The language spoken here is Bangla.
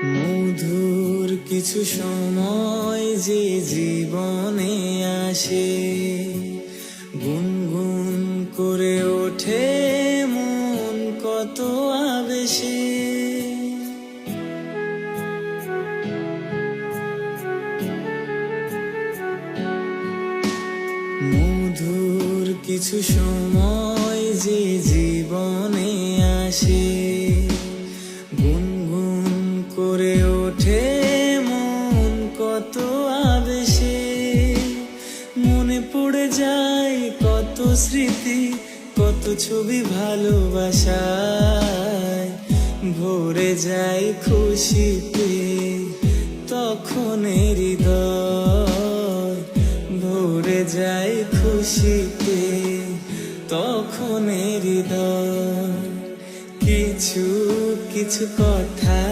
মধুর কিছু সময় যে জীবনে আসে, গুনগুন করে ওঠে মন কত আবেশে। মধুর কিছু সময় যে জীবনে আসে, গুনগুন করে ওঠে মন কত আবেশে। মনে পড়ে যায় কত স্মৃতি, কত ছবি ভালোবাসায়, ভরে যায় খুশিতে তখন হৃদয়, ভরে যায় খুশিতে তখন হৃদয়। কিছু কিছু কথা